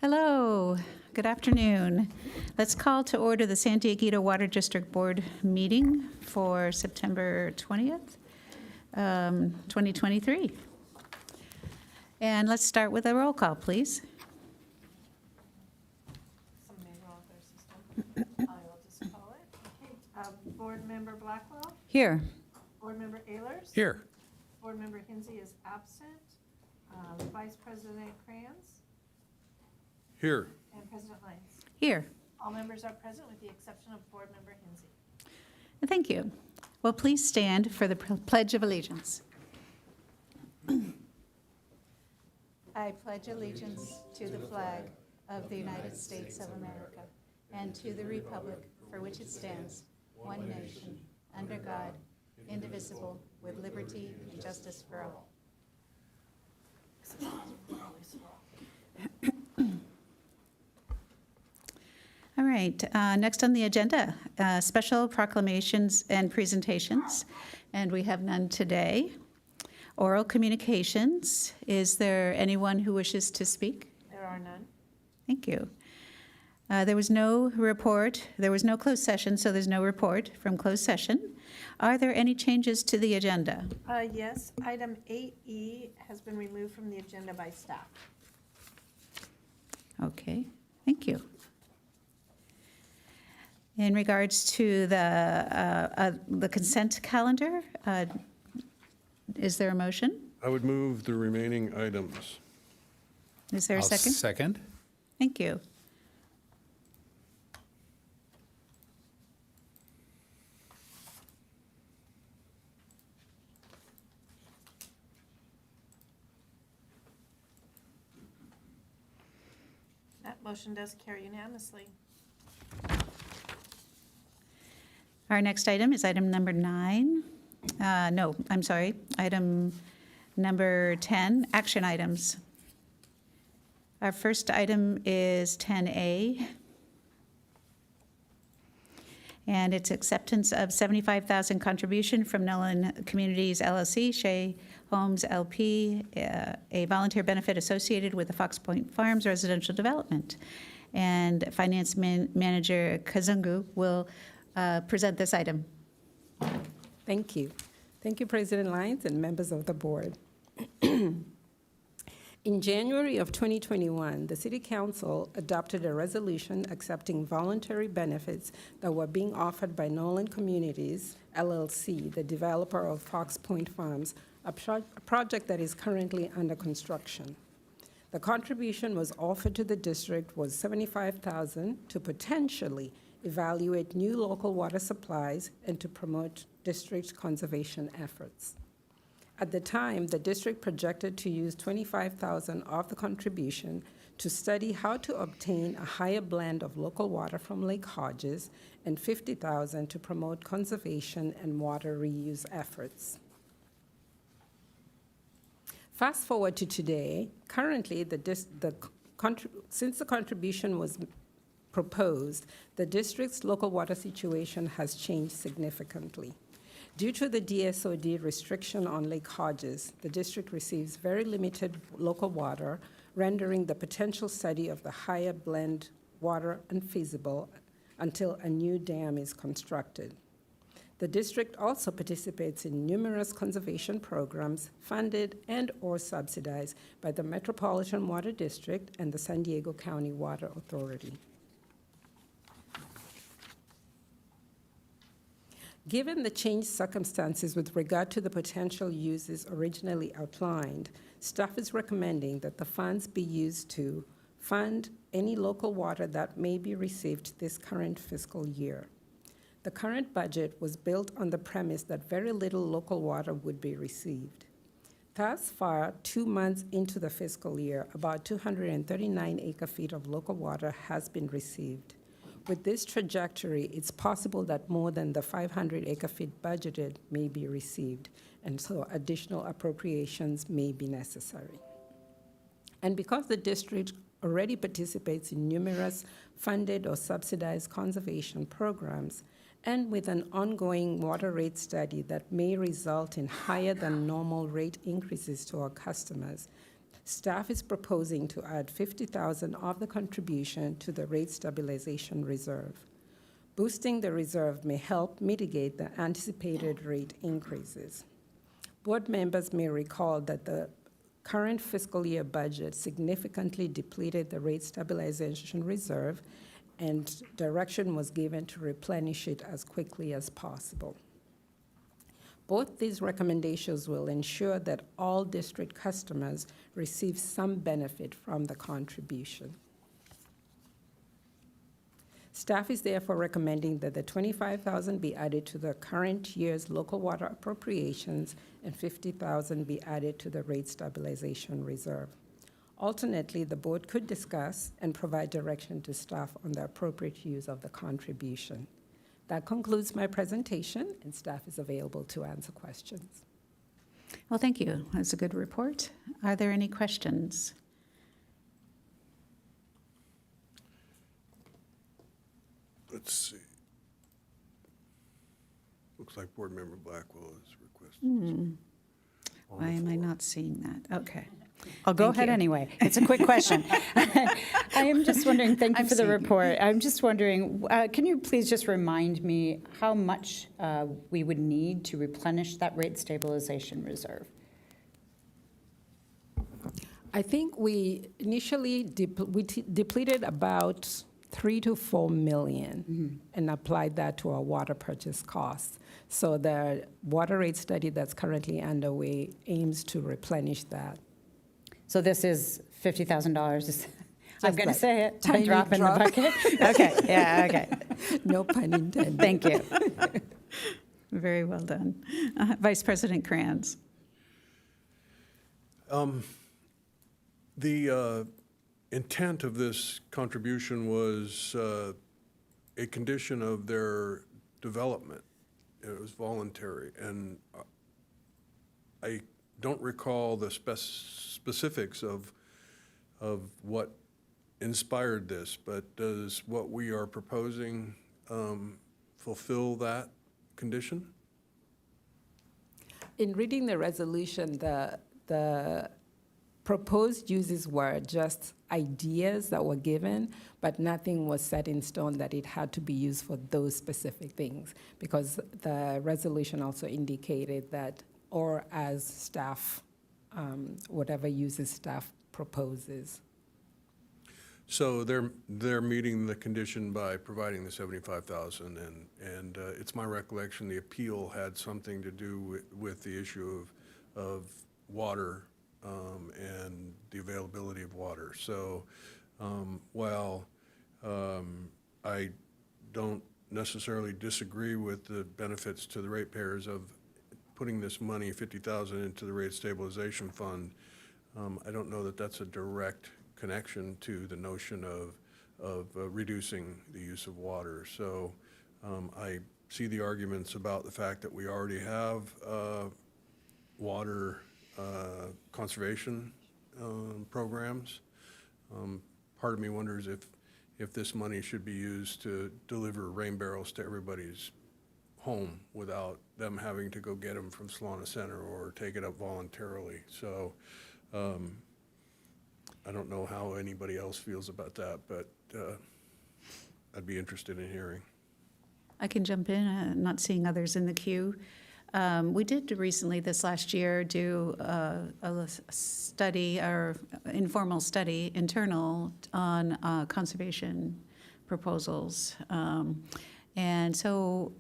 Hello, good afternoon. Let's call to order the San Dieguito Water District Board meeting for September 20th, 2023. And let's start with a roll call, please. Somebody roll out their system. I will just call it. Okay. Board Member Blackwell? Here. Board Member Ehlers? Here. Board Member Hinsey is absent. Vice President Kranz? Here. And President Lyons? Here. All members are present with the exception of Board Member Hinsey. Thank you. Well, please stand for the Pledge of Allegiance. I pledge allegiance to the flag of the United States of America and to the republic for which it stands, one nation, under God, indivisible, with liberty and justice for all. All right, next on the agenda, special proclamations and presentations, and we have none today. Oral communications, is there anyone who wishes to speak? There are none. Thank you. There was no report, there was no closed session, so there's no report from closed session. Are there any changes to the agenda? Yes, item 8E has been removed from the agenda by staff. Okay, thank you. In regards to the consent calendar, is there a motion? I would move the remaining items. Is there a I'll second? Second. Thank you. That motion does carry unanimously. Our next item is item number 9. No, I'm sorry, item number 10, action items. Our first item is 10A, and it's acceptance of $75,000 contribution from Nolan Communities LLC, Shea Homes LP, a volunteer benefit associated with the Fox Point Farms residential development. And Finance Manager Kazungu will present this item. Thank you. Thank you, President Lyons and members of the board. In January of 2021, the City Council adopted a resolution accepting voluntary benefits that were being offered by Nolan Communities, LLC, the developer of Fox Point Farms, a project that is currently under construction. The contribution was offered to the district was $75,000 to potentially evaluate new local water supplies and to promote district conservation efforts. At the time, the district projected to use $25,000 of the contribution to study how to obtain a higher blend of local water from Lake Hodges and $50,000 to promote conservation and water reuse efforts. Fast forward to today, currently since the contribution was proposed, the district's local water situation has changed significantly. Due to the DSOD restriction on Lake Hodges, the district receives very limited local water, rendering the potential study of the higher blend water unfeasible until a new dam is constructed. The district also participates in numerous conservation programs funded and/or subsidized by the Metropolitan Water District and the San Diego County Water Authority. Given the changed circumstances with regard to the potential uses originally outlined, staff is recommending that the funds be used to fund any local water that may be received this current fiscal year. The current budget was built on the premise that very little local water would be received. Thus far, 2 months into the fiscal year, about 239 acre-feet of local water has been received. With this trajectory, it's possible that more than the 500 acre-feet budgeted may be received, and so additional appropriations may be necessary. And because the district already participates in numerous funded or subsidized conservation programs, and with an ongoing water rate study that may result in higher than normal rate increases to our customers, staff is proposing to add $50,000 of the contribution to the rate stabilization reserve. Boosting the reserve may help mitigate the anticipated rate increases. Board members may recall that the current fiscal year budget significantly depleted the rate stabilization reserve, and direction was given to replenish it as quickly as possible. Both these recommendations will ensure that all district customers receive some benefit from the contribution. Staff is therefore recommending that the $25,000 be added to the current year's local water appropriations and $50,000 be added to the rate stabilization reserve. Alternately, the board could discuss and provide direction to staff on the appropriate use of the contribution. That concludes my presentation, and staff is available to answer questions. Well, thank you. That's a good report. Are there any questions? Let's see. Looks like Board Member Blackwell is requesting. Why am I not seeing that? Okay. I'll go Thank ahead you. anyway. It's a quick question. I am just wondering, thank you I'm for the seeing you. report. I'm just wondering, can you please just remind me how much we would need to replenish that rate stabilization reserve? I think we initially depleted about 3 to 4 million and applied that to our water purchase costs. So the water rate study that's currently underway aims to replenish that. So this is $50,000. I'm Just going to like say it, a tiny drop in the drop. bucket. Okay, yeah, okay. No pun intended. Thank you. Very well done. Vice President Kranz. The intent of this contribution was a condition of their development. It was voluntary, and I don't recall the specifics of what inspired this, but does what we are proposing fulfill that condition? In reading the resolution, the proposed uses were just ideas that were given, but nothing was set in stone that it had to be used for those specific things, because the resolution also indicated that, or as staff, whatever uses staff proposes. So they're meeting the condition by providing the $75,000, and it's my recollection the appeal had something to do with the issue of water and the availability of water. So while I don't necessarily disagree with the benefits to the ratepayers of putting this money, $50,000, into the rate stabilization fund, I don't know that that's a direct connection to the notion of reducing the use of water. So I see the arguments about the fact that we already have water conservation programs. Part of me wonders if this money should be used to deliver rain barrels to everybody's home without them having to go get them from Solana Center or take it up voluntarily. So I don't know how anybody else feels about that, but I'd be interested in hearing. I can jump in, not seeing others in the queue. We did recently, this last year, do a study, or informal study, internal, on conservation proposals. And so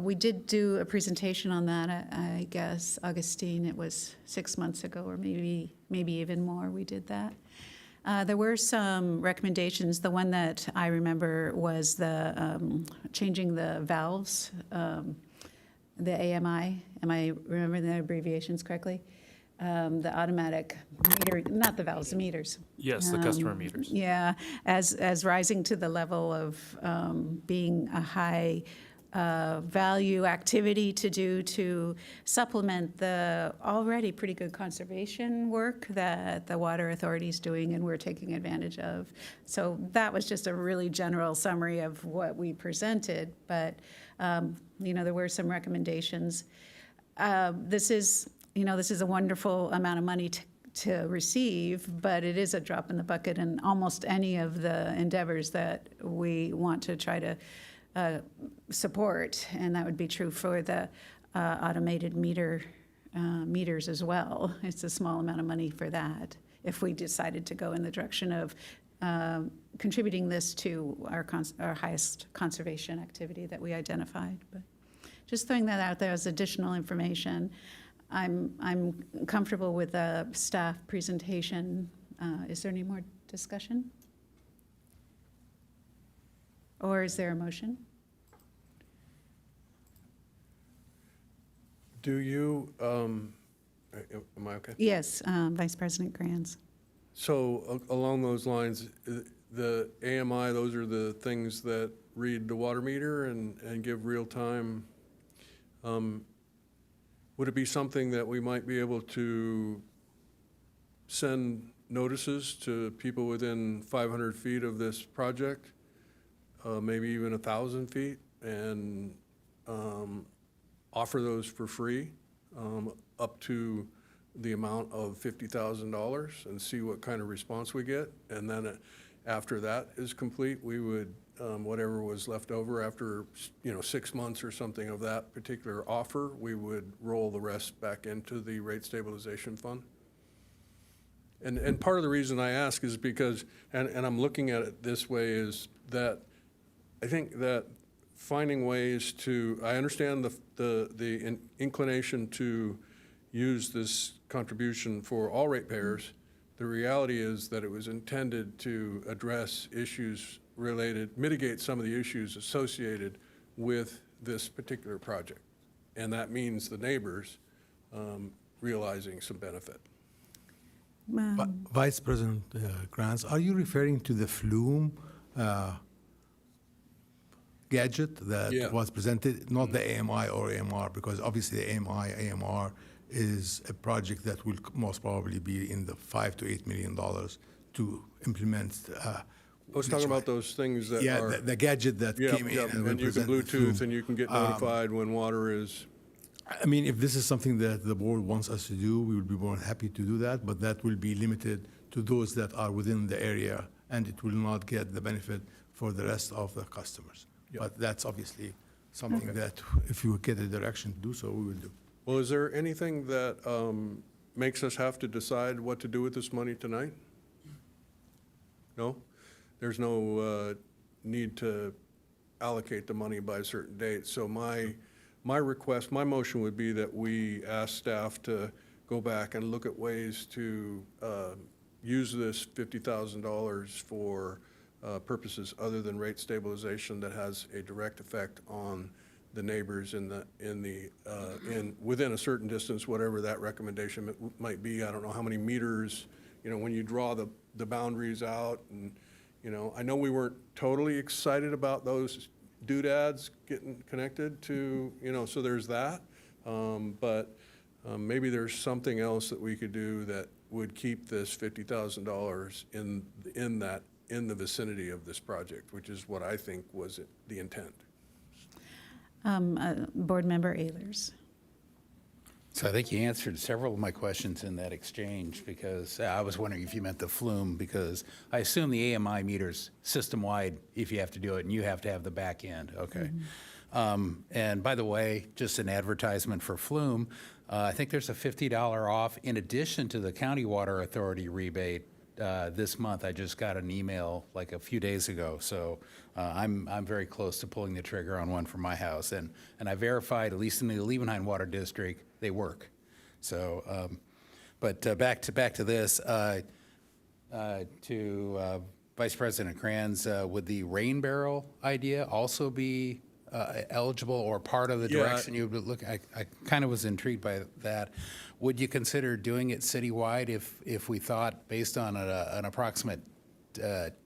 we did do a presentation on that, I guess, Augustine, it was 6 months ago, or maybe even more, we did that. There were some recommendations. The one that I remember was the changing the valves, the AMI. Am I remembering the abbreviations correctly? The automatic meter, not the valves, the meters. Yes, the customer meters. Yeah, as rising to the level of being a high value activity to do to supplement the already pretty good conservation work that the Water Authority is doing and we're taking advantage of. So that was just a really general summary of what we presented, but, there were some recommendations. This is a wonderful amount of money to receive, but it is a drop in the bucket in almost any of the endeavors that we want to try to support, and that would be true for the automated meters as well. It's a small amount of money for that, if we decided to go in the direction of contributing this to our highest conservation activity that we identified. But just throwing that out there as additional information. I'm comfortable with the staff presentation. Is there any more discussion? Or is there a motion? Do you, am I okay? Yes, Vice President Kranz. So along those lines, the AMI, those are the things that read the water meter and give real time. Would it be something that we might be able to send notices to people within 500 feet of this project, maybe even 1,000 feet, and offer those for free up to the amount of $50,000 and see what kind of response we get? And then after that is complete, we would, whatever was left over after 6 months or something of that particular offer, we would roll the rest back into the rate stabilization fund. And part of the reason I ask is because, and I'm looking at it this way, is that I think that finding ways to, I understand the inclination to use this contribution for all ratepayers. The reality is that it was intended to address issues mitigate some of the issues associated with this particular project. And that means the neighbors realizing some benefit. Vice President Kranz, are you referring to the flume gadget that Yeah. was presented, not the AMI or AMR, because obviously the AMR is a project that will most probably be in the $5 to $8 million to implement. I was talking about those things that Yeah, are. the gadget that came in and will you can present the Bluetooth flume. and you can get notified when water is. I mean, if this is something that the board wants us to do, we would be more than happy to do that, but that will be limited to those that are within the area, and it will not get the benefit for the rest of the customers. Yep. But that's obviously something that if you get a direction to do so, we will do. Well, is there anything that makes us have to decide what to do with this money tonight? No? There's no need to allocate the money by a certain date. So my request, my motion would be that we ask staff to go back and look at ways to use this $50,000 for purposes other than rate stabilization that has a direct effect on the neighbors within a certain distance, whatever that recommendation might be. I don't know how many meters, when you draw the boundaries out, and, I know we weren't totally excited about those doodads getting connected to, so there's that. But maybe there's something else that we could do that would keep this $50,000 in the vicinity of this project, which is what I think was the intent. Board Member Ehlers. So I think you answered several of my questions in that exchange, because I was wondering if you meant the flume, because I assume the AMI meter's system-wide if you have to do it, and you have to have the back end. Okay. And by the way, just an advertisement for flume, I think there's a $50 off in addition to the County Water Authority rebate this month. I just got an email like a few days ago, so I'm very close to pulling the trigger on one for my house, and I verified, at least in the Liebenhain Water District, they work. So, but back to this, to Vice President Kranz, would the rain barrel idea also be eligible or part of the Yeah. direction you would look? I kind of was intrigued by that. Would you consider doing it citywide if we thought, based on an approximate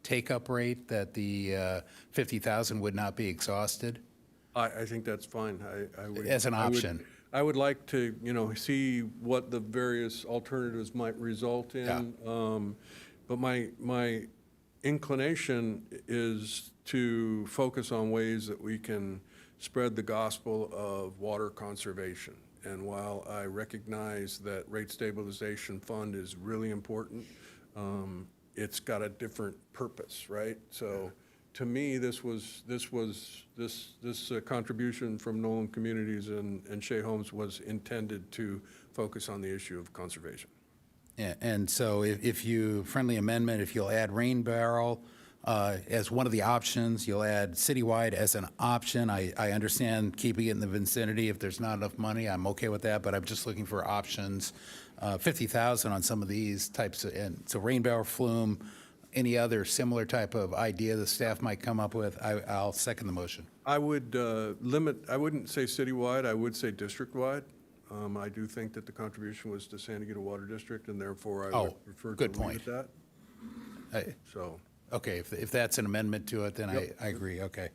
take-up rate, that the 50,000 would not be exhausted? I think that's fine. I would. As an I would- option. I would like to, see what the various alternatives might result in. But my inclination is to focus on ways that we can spread the gospel of water conservation. And while I recognize that rate stabilization fund is really important, it's got a different purpose, right? So to me, this contribution from Nolan Communities and Shea Homes was intended to focus on the issue of conservation. Yeah, and so if you, friendly amendment, if you'll add rain barrel as one of the options, you'll add citywide as an option. I understand keeping it in the vicinity if there's not enough money, I'm okay with that, but I'm just looking for options. 50,000 on some of these types, and so rain barrel, flume, any other similar type of idea the staff might come up with, I'll second the motion. I would I wouldn't say citywide, I would say district-wide. I do think that the contribution was to San Diego Water District, and therefore I would prefer to good leave point. it that. So, Okay, if that's an amendment to it, then Yep. I agree, okay.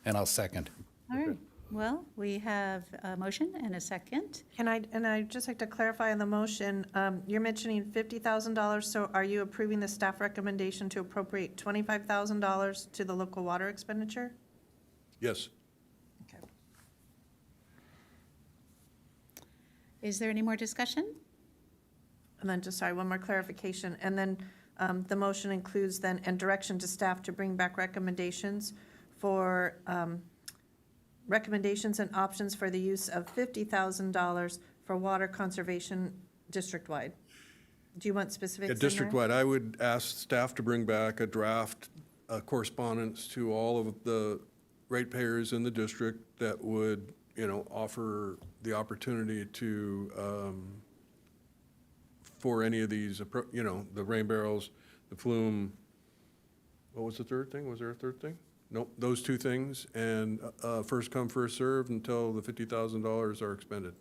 And I'll second. All right, well, we have a motion and a second. And I'd just like to clarify on the motion, you're mentioning $50,000, so are you approving the staff recommendation to appropriate $25,000 to the local water expenditure? yes. Okay. Is there any more discussion? And then just, sorry, one more clarification. And then the motion includes then, and direction to staff to bring back recommendations for, recommendations and options for the use of $50,000 for water conservation district-wide. Do you want specifics Yeah, in there? district-wide, I would ask staff to bring back a draft correspondence to all of the ratepayers in the district that would, offer the opportunity to, for any of these, the rain barrels, the flume, what was the third thing? Was there a third thing? Nope, those two things, and first come, first served until the $50,000 are expended.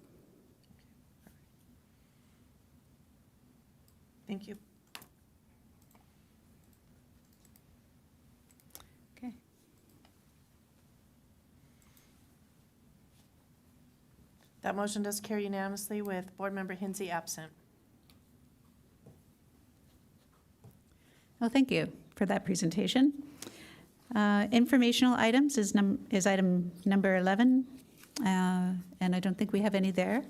Thank you. Okay. That motion does carry unanimously with Board Member Hensy absent. Well, thank you for that presentation. Informational items is item number 11, and I don't think we have any there.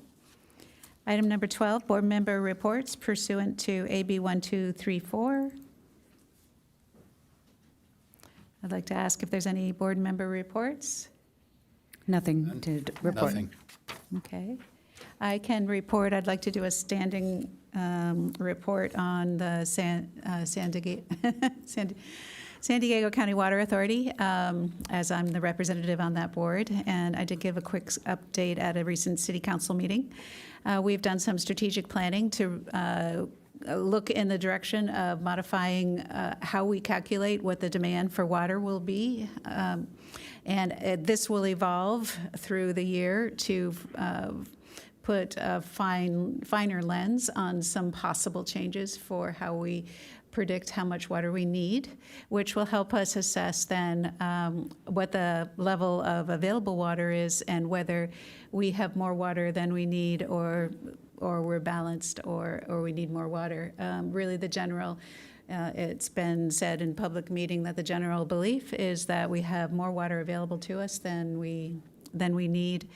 Item number 12, board member reports pursuant to AB 1234. I'd like to ask if there's any board member reports. Nothing to report. Nothing. Okay. I can report, I'd like to do a standing report on the San Diego County Water Authority, as I'm the representative on that board, and I did give a quick update at a recent city council meeting. We've done some strategic planning to look in the direction of modifying how we calculate what the demand for water will be. And this will evolve through the year to put a finer lens on some possible changes for how we predict how much water we need, which will help us assess then what the level of available water is and whether we have more water than we need or we're balanced or we need more water. Really the general, it's been said in public meeting that the general belief is that we have more water available to us than we need.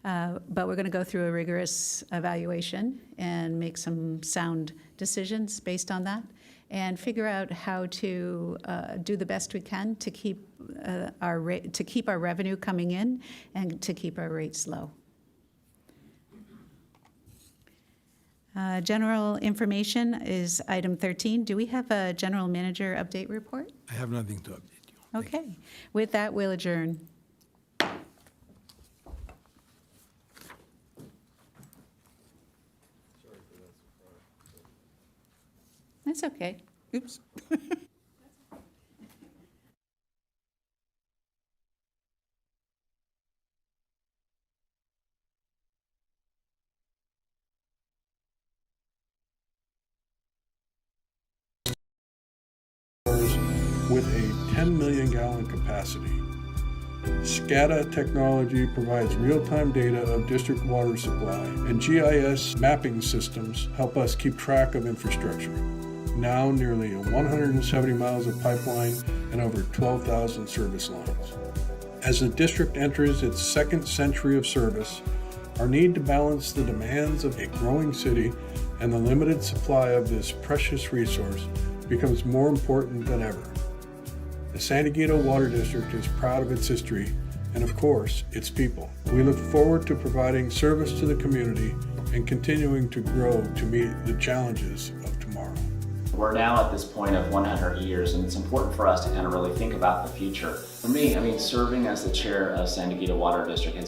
But we're going to go through a rigorous evaluation and make some sound decisions based on that and figure out how to do the best we can to keep our revenue coming in and to keep our rates low. General information is item 13. Do we have a general manager update report? I have nothing to update you. Okay. With that, we'll adjourn. That's okay. Oops. With a 10 million gallon capacity. SCADA technology provides real-time data of district water supply, and GIS mapping systems help us keep track of infrastructure. Now nearly 170 miles of pipeline and over 12,000 service lines. As the district enters its second century of service, our need to balance the demands of a growing city and the limited supply of this precious resource becomes more important than ever. The San Diego Water District is proud of its history and, of course, its people. We look forward to providing service to the community and continuing to grow to meet the challenges of tomorrow. We're now at this point of 100 years, and it's important for us to kind of really think about the future. For me, serving as the chair of San Diego Water District has